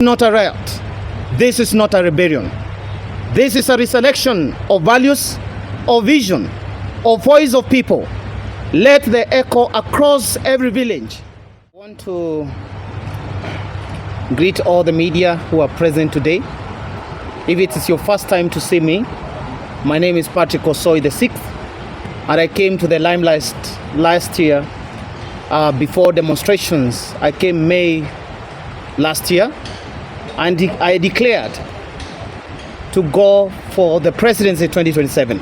Not a riot. This is not a rebellion. This is a resurrection of values, of vision, of voice of people. Let the echo across every village. I want to greet all the media who are present today. If it is your first time to see me, my name is Patrick Osoi the 6th, and I came to the limelight last year before demonstrations. I came May last year, and I declared to go for the presidency 2027.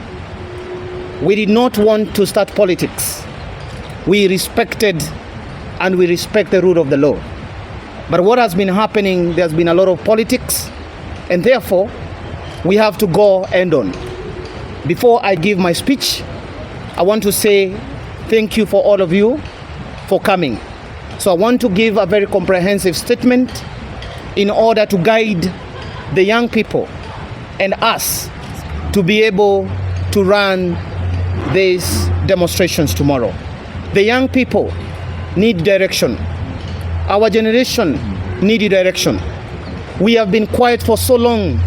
We did not want to start politics. We respected and we respect the rule of the law. But what has been happening, there's been a lot of politics, and therefore we have to go end on. Before I give my speech, I want to say thank you for all of you for coming. So I want to give a very comprehensive statement in order to guide the young people and us to be able to run these demonstrations tomorrow. The young people need direction. Our generation needs direction. We have been quiet for so long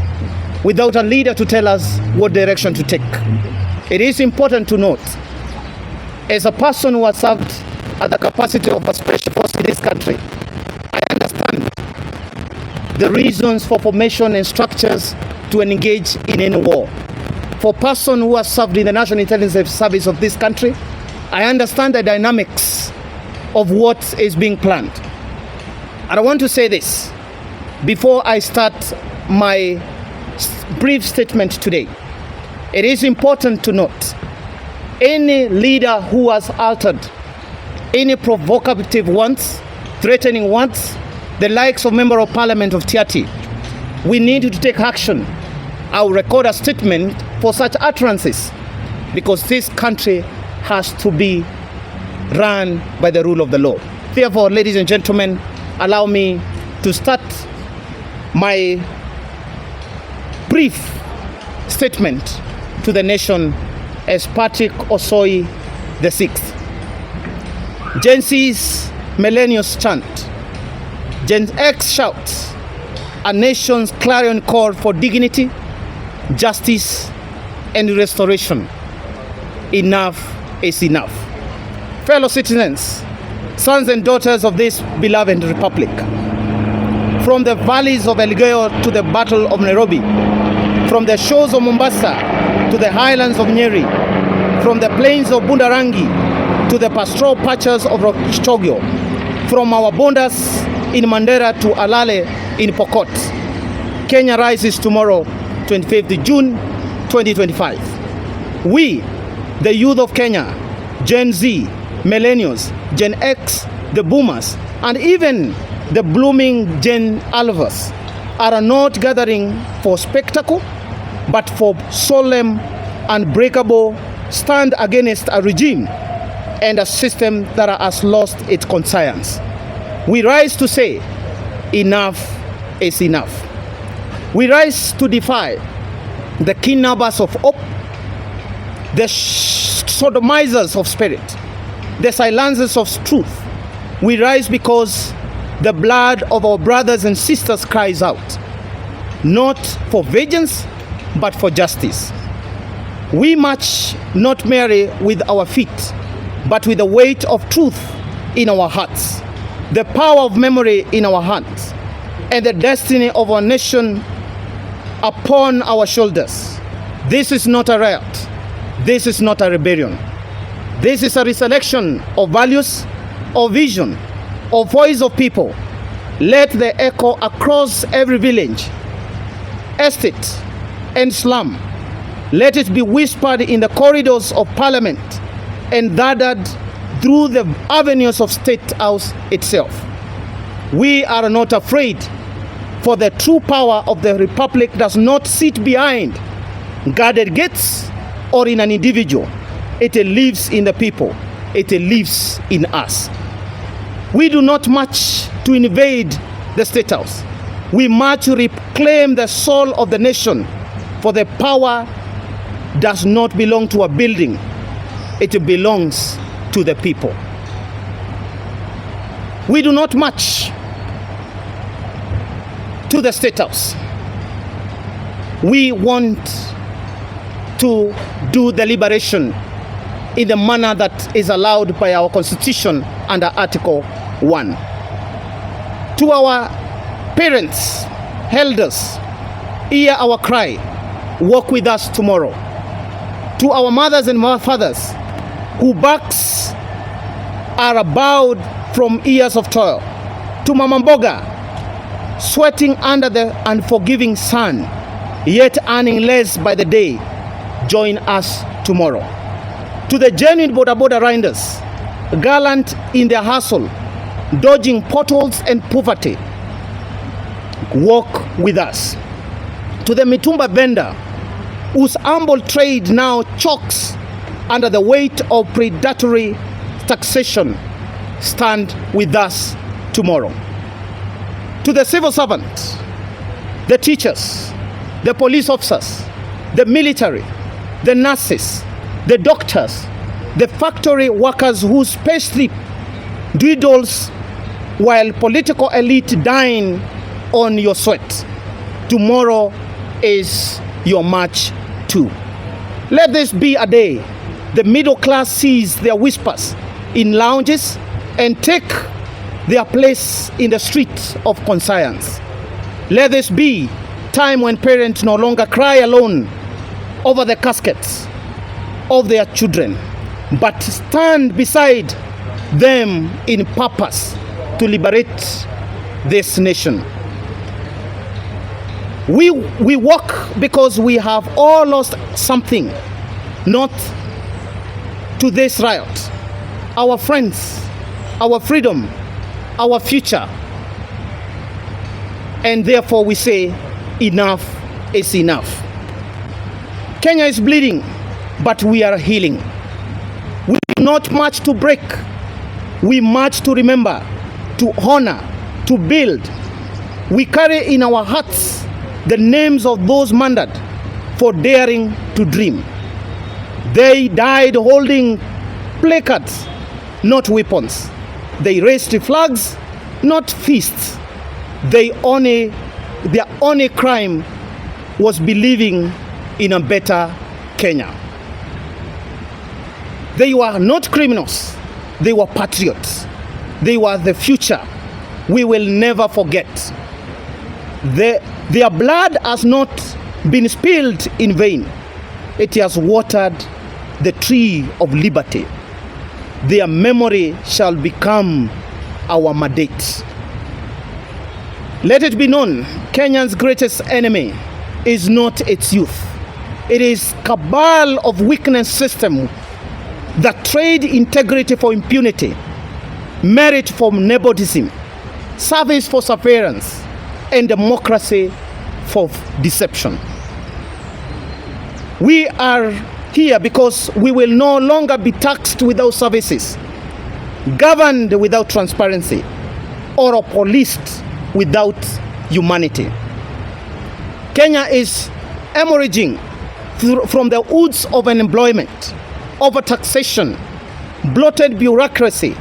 without a leader to tell us what direction to take. It is important to note, as a person who has served at the capacity of a special force in this country, I understand the reasons for formation and structures to engage in any war. For a person who has served in the National Intelligence Service of this country, I understand the dynamics of what is being planned. And I want to say this before I start my brief statement today. It is important to note, any leader who has altered any provocative ones, threatening ones, the likes of Member of Parliament of Tiati, we need to take action. I will record a statement for such utterances, because this country has to be run by the rule of the law. Therefore, ladies and gentlemen, allow me to start my brief statement to the nation as Patrick Osoi the 6th. Gen Z's millennials chant, Gen X shouts, a nation's clarion call for dignity, justice, and restoration. Enough is enough. Fellow citizens, sons and daughters of this beloved republic, from the valleys of Elgeyo to the Battle of Nairobi, from the shores of Mombasa to the highlands of Nyeri, from the plains of Bundarangi to the pastoral patches of Rochogyo, from our borders in Mandera to Alale in Pokot, Kenya rises tomorrow, 25th June 2025. We, the youth of Kenya, Gen Z, millennials, Gen X, the boomers, and even the blooming Gen Alphas are not gathering for spectacle, but for solemn, unbreakable stand against a regime and a system that has lost its conscience. We rise to say, enough is enough. We rise to defy the kidnappers of hope, the sodomizers of spirit, the silencers of truth. We rise because the blood of our brothers and sisters cries out, not for vengeance, but for justice. We march not merely with our feet, but with the weight of truth in our hearts, the power of memory in our hands, and the destiny of our nation upon our shoulders. This is not a riot. This is not a rebellion. This is a resurrection of values, of vision, of voice of people. Let the echo across every village, estate, and slum. Let it be whispered in the corridors of Parliament and thundered through the avenues of State House itself. We are not afraid, for the true power of the Republic does not sit behind guarded gates or in an individual. It lives in the people. It lives in us. We do not march to invade the State House. We march to reclaim the soul of the nation, for the power does not belong to a building. It belongs to the people. We do not march to the State House. We want to do the liberation in the manner that is allowed by our Constitution under Article 1. To our parents, elders, hear our cry, walk with us tomorrow. To our mothers and fathers, whose backs are bowed from years of toil. To Mama Mboga, sweating under the unforgiving sun, yet earning less by the day, join us tomorrow. To the genuine boda boda riders, gallant in their hustle, dodging potholes and poverty, walk with us. To the mitumba vendor, whose humble trade now chokes under the weight of predatory taxation, stand with us tomorrow. To the civil servants, the teachers, the police officers, the military, the nurses, the doctors, the factory workers whose pay slip dwindles while political elite dine on your sweat. Tomorrow is your march too. Let this be a day the middle class sees their whispers in lounges and take their place in the street of conscience. Let this be time when parents no longer cry alone over the caskets of their children, but stand beside them in purpose to liberate this nation. We walk because we have all lost something, not to this riot. Our friends, our freedom, our future. And therefore we say, enough is enough. Kenya is bleeding, but we are healing. We do not march to break. We march to remember, to honor, to build. We carry in our hearts the names of those murdered for daring to dream. They died holding placards, not weapons. They raised flags, not fists. Their only crime was believing in a better Kenya. They were not criminals. They were patriots. They were the future. We will never forget. Their blood has not been spilled in vain. It has watered the tree of liberty. Their memory shall become our mandate. Let it be known, Kenya's greatest enemy is not its youth. It is cabal of weakness system that trade integrity for impunity, merit for nepotism, service for surveillance, and democracy for deception. We are here because we will no longer be taxed without services, governed without transparency, or policed without humanity. Kenya is emerging from the woods of unemployment, overtaxation, bloated bureaucracy,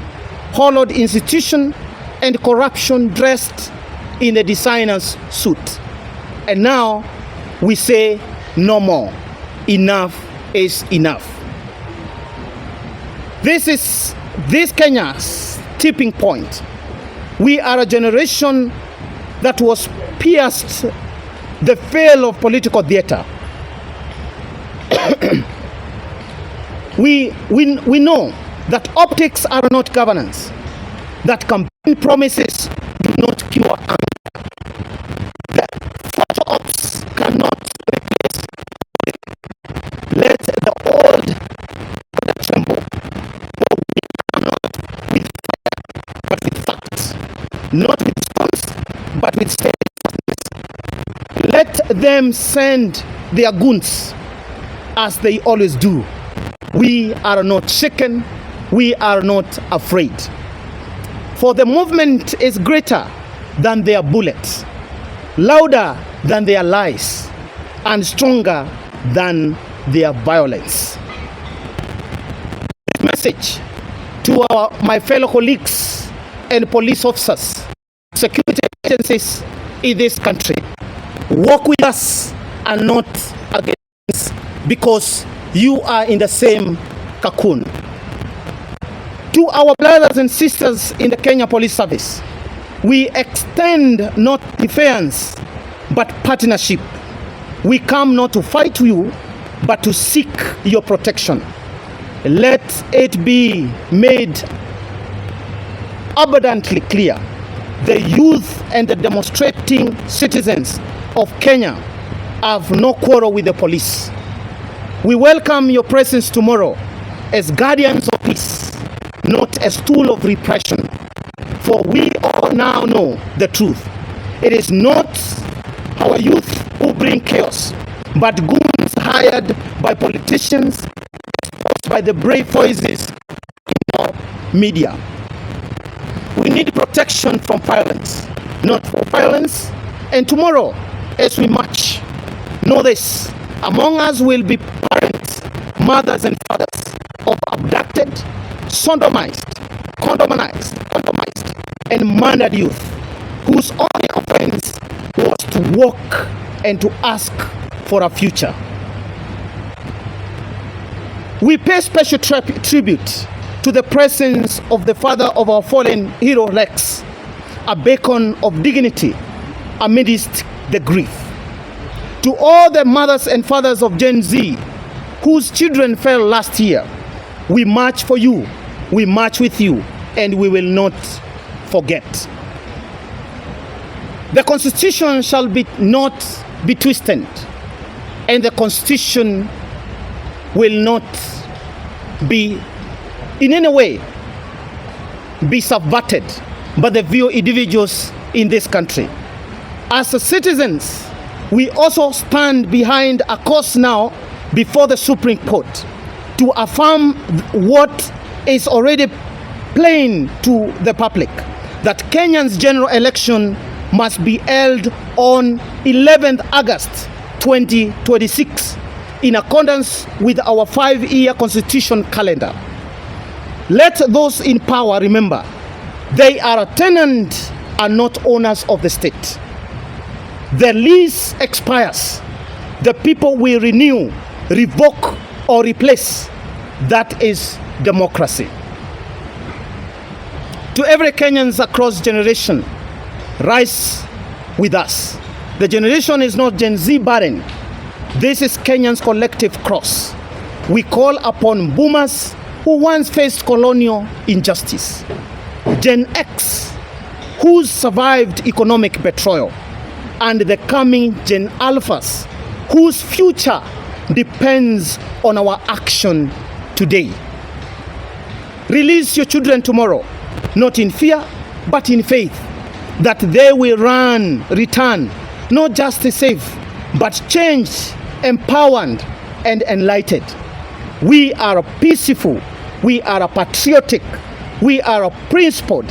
hollowed institution, and corruption dressed in a designer's suit. And now we say no more. Enough is enough. This is Kenya's tipping point. We are a generation that was pierced the veil of political theater. We know that optics are not governance, that campaign promises do not cure anger, that photo ops cannot replace. Let the old tremble, for we cannot with fire, but with facts, not with stones, but with steadfastness. Let them send their goons as they always do. We are not shaken, we are not afraid. For the movement is greater than their bullets, louder than their lies, and stronger than their violence. Message to my fellow colleagues and police officers, security agencies, in this country. Walk with us and not against, because you are in the same cocoon. To our brothers and sisters in the Kenya Police Service, we extend not defiance but partnership. We come not to fight you but to seek your protection. Let it be made abundantly clear: the youth and the demonstrating citizens of Kenya have no quarrel with the police. We welcome your presence tomorrow as guardians of peace, not as tool of repression. For we all now know the truth. It is not our youth who bring chaos, but goons hired by politicians, by the brave voices in our media. We need protection from violence, not for violence. And tomorrow, as we march, know this: among us will be parents, mothers and fathers of abducted, sodomized, condominized, and murdered youth, whose only offense was to walk and to ask for a future. We pay special tribute to the presence of the father of our fallen hero Rex, a beacon of dignity amidst the grief. To all the mothers and fathers of Gen Z whose children fell last year, we march for you, we march with you, and we will not forget. The Constitution shall not be twisted, and the Constitution will not be in any way be subverted by the few individuals in this country. As citizens, we also stand behind a cause now before the Supreme Court to affirm what is already plain to the public, that Kenya's general election must be held on 11th August 2026 in accordance with our 5-year constitution calendar. Let those in power remember, they are a tenant and not owners of the state. The lease expires. The people will renew, revoke, or replace. That is democracy. To every Kenyans across generation, rise with us. The generation is not Gen Z barren. This is Kenyans' collective cross. We call upon boomers who once faced colonial injustice, Gen X who survived economic betrayal, and the coming Gen Alphas whose future depends on our action today. Release your children tomorrow, not in fear, but in faith, that they will return, not just safe, but changed, empowered, and enlightened. We are peaceful, we are patriotic, we are principled,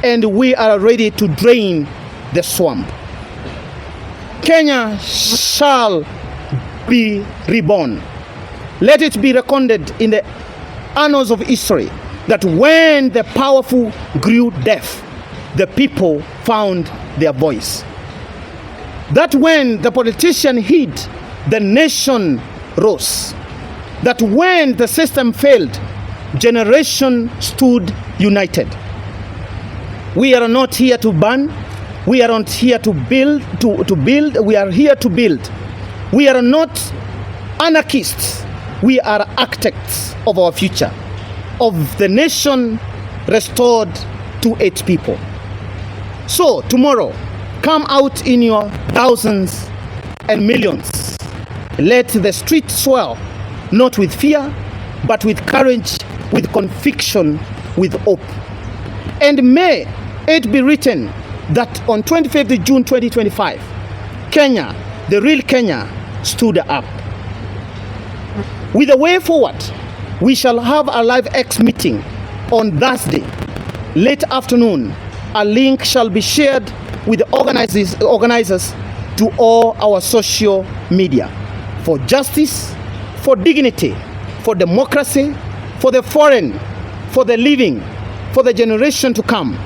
and we are ready to drain the swamp. Kenya shall be reborn. Let it be recorded in the annals of history that when the powerful grew deaf, the people found their voice. That when the politician hid, the nation rose. That when the system failed, generation stood united. We are not here to burn. We are not here to build. We are here to build. We are not anarchists. We are architects of our future, of the nation restored to its people. So tomorrow, come out in your thousands and millions. Let the streets swell, not with fear, but with courage, with conviction, with hope. And may it be written that on 25th June 2025, Kenya, the real Kenya, stood up. With a way forward, we shall have a live X meeting on Thursday, late afternoon. A link shall be shared with the organizers to all our social media. For justice, for dignity, for democracy, for the foreign, for the living, for the generation to come.